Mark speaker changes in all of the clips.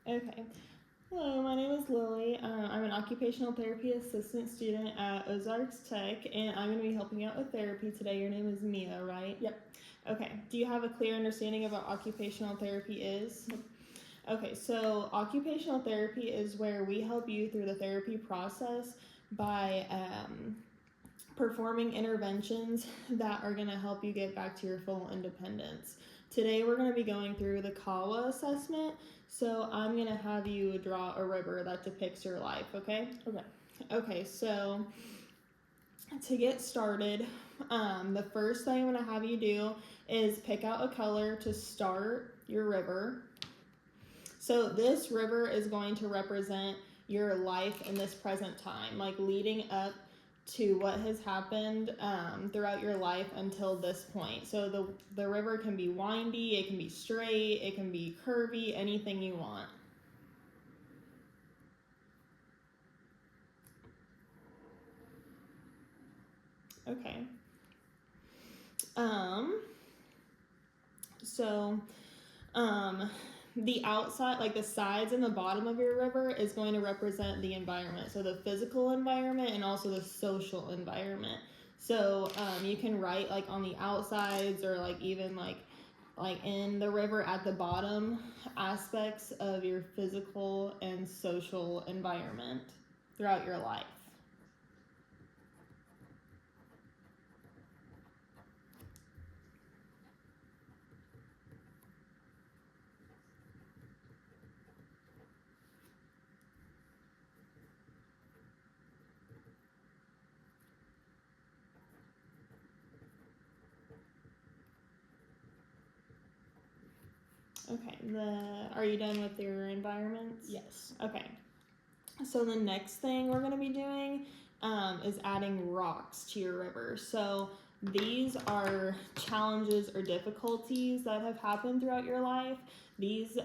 Speaker 1: Okay. Hello, my name is Lily. I'm an occupational therapy assistant student at Ozarks Tech, and I'm going to be helping you out with therapy today. Your name is Mia, right?
Speaker 2: Yep.
Speaker 1: Okay. Do you have a clear understanding of what occupational therapy is?
Speaker 2: Yep.
Speaker 1: Okay, so occupational therapy is where we help you through the therapy process by performing interventions that are going to help you get back to your full independence. Today we're going to be going through the KAWA assessment, so I'm going to have you draw a river that depicts your life, okay?
Speaker 2: Okay.
Speaker 1: Okay, so to get started, the first thing I'm going to have you do is pick out a color to start your river. So this river is going to represent your life in this present time, like leading up to what has happened throughout your life until this point. So the river can be windy, it can be straight, it can be curvy, anything you want. Okay. So the outside, like the sides and the bottom of your river, is going to represent the environment. So the physical environment and also the social environment. So you can write like on the outsides or like even like in the river at the bottom aspects of your physical and social environment throughout your life. Okay, are you done with your environments?
Speaker 2: Yes.
Speaker 1: Okay. So the next thing we're going to be doing is adding rocks to your river. So these are challenges or difficulties that have happened throughout your life. These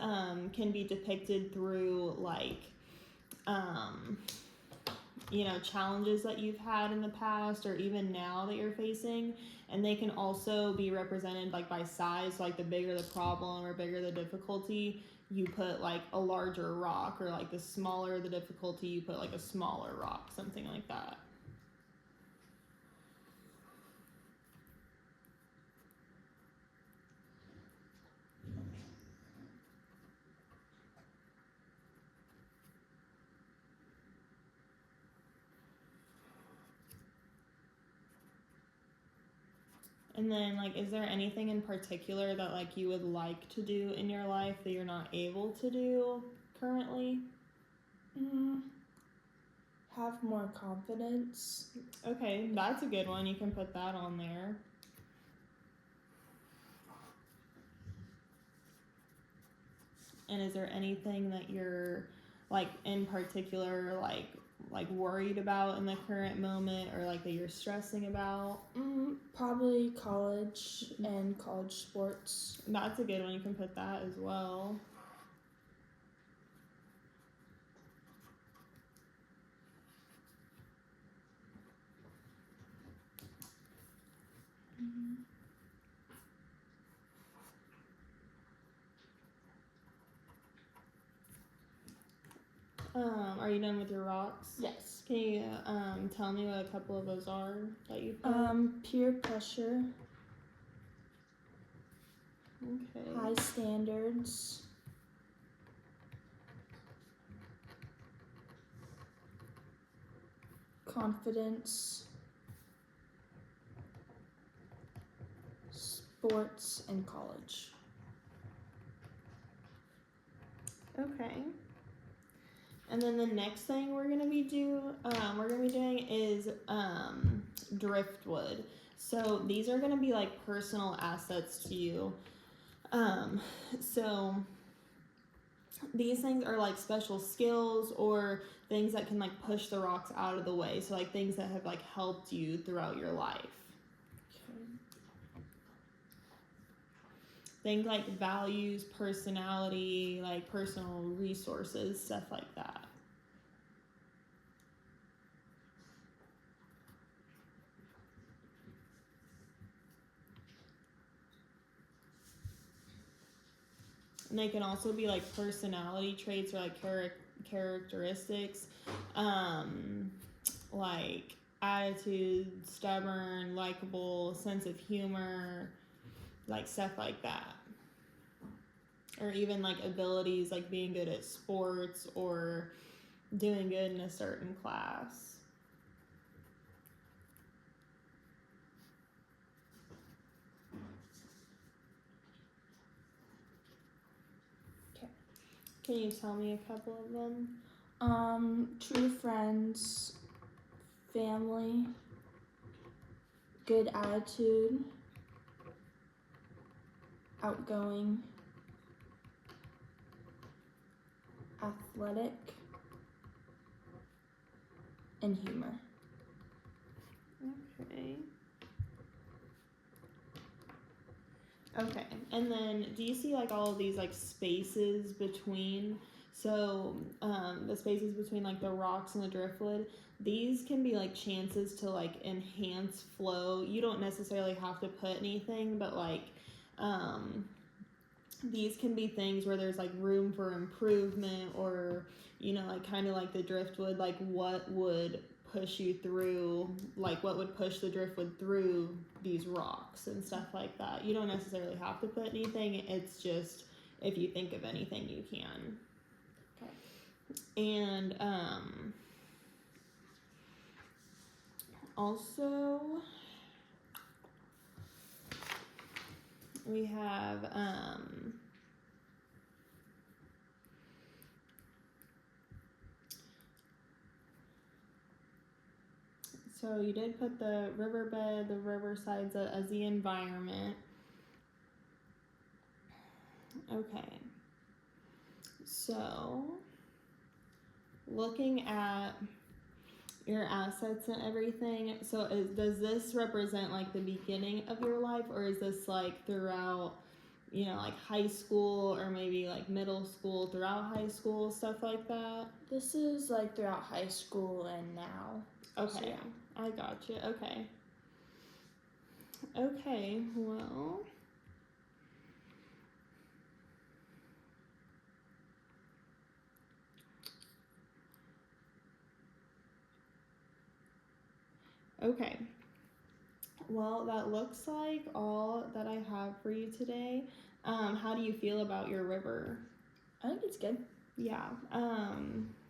Speaker 1: can be depicted through like challenges that you've had in the past or even now that you're facing, and they can also be represented like by size. Like the bigger the problem or bigger the difficulty, you put like a larger rock, or like the smaller the difficulty, you put like a smaller rock, something like that. And then, like, is there anything in particular that, like, you would like to do in your life that you're not able to do currently?
Speaker 2: Have more confidence.
Speaker 1: Okay, that's a good one. You can put that on there. And is there anything that you're, like, in particular, like worried about in the current moment, or like that you're stressing about?
Speaker 2: Probably college and college sports.
Speaker 1: That's a good one. You can put that as well. Are you done with your rocks?
Speaker 2: Yes.
Speaker 1: Can you tell me what a couple of those are that you put?
Speaker 2: Peer pressure.
Speaker 1: Okay.
Speaker 2: High standards. Confidence. Sports and college.
Speaker 1: Okay. And then the next thing we're gonna be doing is driftwood. So these are gonna be like personal assets to you. So these things are like special skills or things that can like push the rocks out of the way. So like things that have like helped you throughout your life. Things like values, personality, like personal resources, stuff like that. And they can also be like personality traits or like characteristics, like attitude, stubborn, likable, sense of humor, like stuff like that. Or even like abilities, like being good at sports or doing good in a certain class.
Speaker 2: Okay.
Speaker 1: Can you tell me a couple of them?
Speaker 2: True friends, family, good attitude, outgoing, athletic, and humor.
Speaker 1: Okay. Okay, and then do you see like all of these like spaces between? So the spaces between like the rocks and the driftwood, these can be like chances to like enhance flow. You don't necessarily have to put anything, but like these can be things where there's like room for improvement, or like kind of like the driftwood, like what would push you through, like what would push the driftwood through these rocks and stuff like that. You don't necessarily have to put anything, it's just if you think of anything you can.
Speaker 2: Okay.
Speaker 1: And also we have so you did put the riverbed, the riversides as the environment. Okay. So, looking at your assets and everything, so does this represent like the beginning of your life, or is this like throughout, like high school or maybe like middle school, throughout high school, stuff like that?
Speaker 2: This is like throughout high school and now.
Speaker 1: Okay,
Speaker 2: So, yeah.
Speaker 1: I gotcha. Okay. Okay, well. Okay. Well, that looks like all that I have for you today. How do you feel about your river?
Speaker 2: I think it's good.
Speaker 1: Yeah.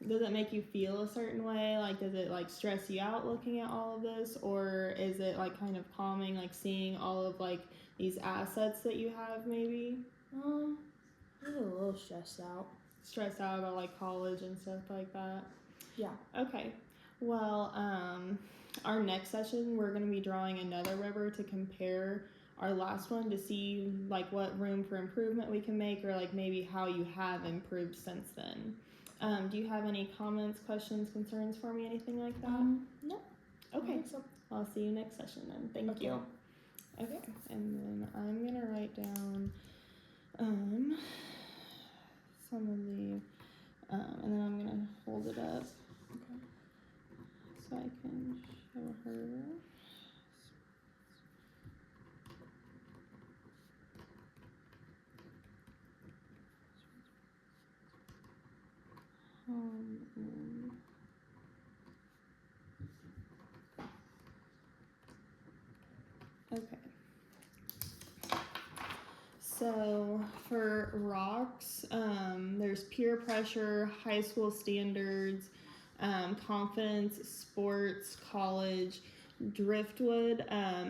Speaker 1: Does it make you feel a certain way? Like, does it like stress you out looking at all of this, or is it like kind of calming, like seeing all of like these assets that you have? Maybe
Speaker 2: I'm a little stressed out.
Speaker 1: Stressed out about like college and stuff like that.
Speaker 2: Yeah.
Speaker 1: Okay. Well, our next session we're gonna be drawing another river to compare our last one, to see like what room for improvement we can make, or like maybe how you have improved since then. Do you have any comments, questions, concerns for me, anything like that?
Speaker 2: No.
Speaker 1: Okay.
Speaker 2: So.
Speaker 1: I'll see you next session then. Thank you. Okay. And then I'm gonna write down some of the and then I'm gonna hold it up so I can show her. Okay. So for rocks, there's peer pressure, high school standards, confidence, sports, college. Driftwood,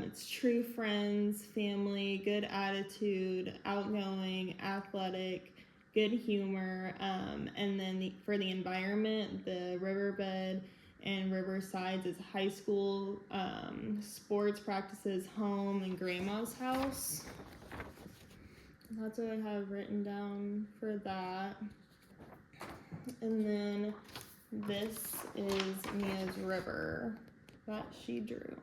Speaker 1: it's true friends, family, good attitude, outgoing, athletic, good humor, and then for the environment, the riverbed and riversides is high school, sports practices, home, and grandma's house. That's what I have written down for that. And then this is Mia's river that she drew.